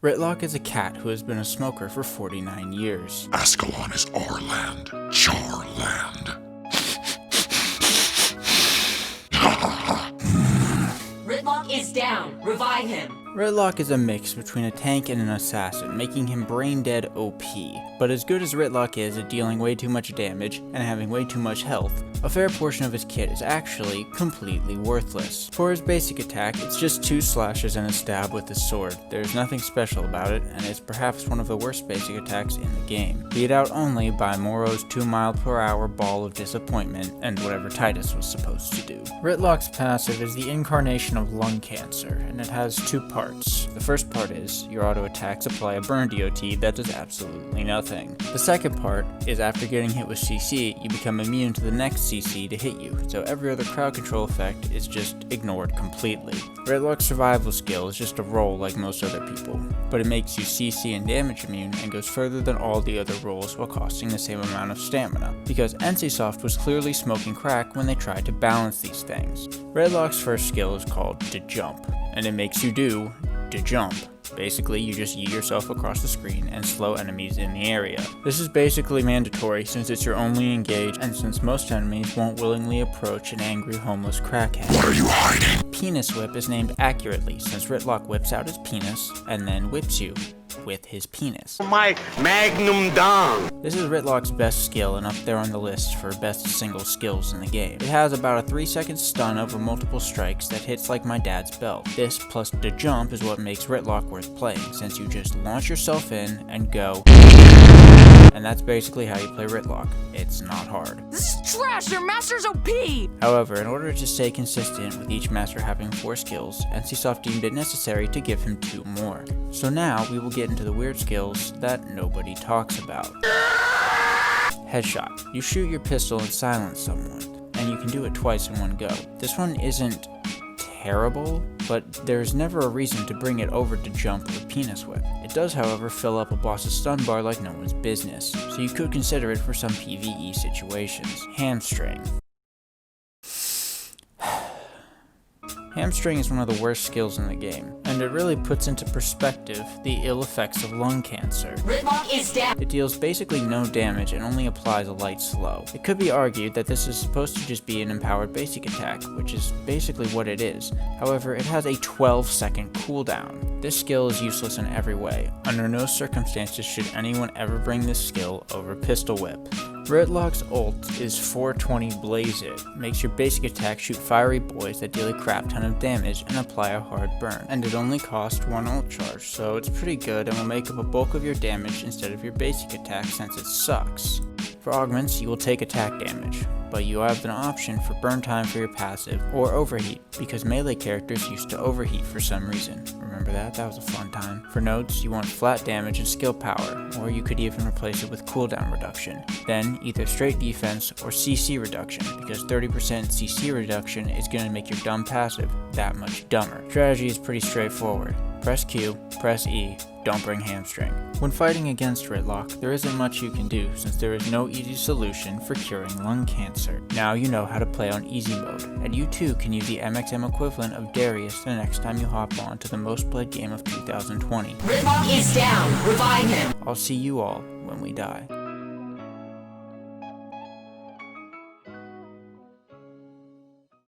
Rytlock is a cat who has been a smoker for 49 years. Ascalon is our land. Char land. Rytlock is down. Revive him. Rytlock is a mix between a tank and an assassin, making him brain dead OP. But as good as Rytlock is at dealing way too much damage and having way too much health, a fair portion of his kit is actually completely worthless. For his basic attack, it's just 2 slashes and a stab with his sword. There's nothing special about it, and it's perhaps one of the worst basic attacks in the game, beat out only by Moro's 2-mile-per-hour ball of disappointment and whatever Titus was supposed to do. Rytlock's passive is the incarnation of lung cancer, and it has 2 parts. The first part is, your auto attacks apply a burn DOT that does absolutely nothing. The second part is, after getting hit with CC, you become immune to the next CC to hit you, so every other crowd control effect is just ignored completely. Rytlock's survival skill is just a roll like most other people, but it makes you CC and damage immune and goes further than all the other rolls while costing the same amount of stamina, because NCSoft was clearly smoking crack when they tried to balance these things. Rytlock's first skill is called to jump, and it makes you do to jump. Basically, you just yeet yourself across the screen and slow enemies in the area. This is basically mandatory since it's your only engage and since most enemies won't willingly approach an angry homeless crackhead. What are you hiding? Penis whip is named accurately since Rytlock whips out his penis and then whips you with his penis. My magnum dong! This is Rytlock's best skill and up there on the list for best single skills in the game. It has about a 3-second stun over multiple strikes that hits like my dad's belt. This plus the jump is what makes Rytlock worth playing, since you just launch yourself in and go, and that's basically how you play Rytlock. It's not hard. This is trash. Their master's OP. However, in order to stay consistent with each master having 4 skills, NCSoft deemed it necessary to give him 2 more. So now we will get into the weird skills that nobody talks about. Headshot. You shoot your pistol and silence someone, and you can do it twice in one go. This one isn't terrible, but there's never a reason to bring it over to jump or penis whip. It does, however, fill up a boss's stun bar like no one's business, so you could consider it for some PvE situations. Hamstring. Hamstring is one of the worst skills in the game, and it really puts into perspective the ill effects of lung cancer. Rytlock is down. It deals basically no damage and only applies a light slow. It could be argued that this is supposed to just be an empowered basic attack, which is basically what it is. However, it has a 12-second cooldown. This skill is useless in every way. Under no circumstances should anyone ever bring this skill over Pistol Whip. Rytlock's ult is 420 Blaze It, makes your basic attack shoot fiery boys that deal a crap ton of damage and apply a hard burn, and it only costs 1 ult charge, so it's pretty good and will make up a bulk of your damage instead of your basic attack since it sucks. For augments, you will take attack damage, but you have an option for burn time for your passive, or overheat, because melee characters used to overheat for some reason. Remember that? That was a fun time. For nodes, you want flat damage and skill power, or you could even replace it with cooldown reduction. Then, either straight defense or CC reduction, because 30% CC reduction is going to make your dumb passive that much dumber. Strategy is pretty straightforward. Press Q, press E, don't bring hamstring. When fighting against Rytlock, there isn't much you can do since there is no easy solution for curing lung cancer. Now you know how to play on easy mode, and you too can use the MXM equivalent of Darius the next time you hop on to the most played game of 2020. Rytlock is down. Revive him. I'll see you all when we die.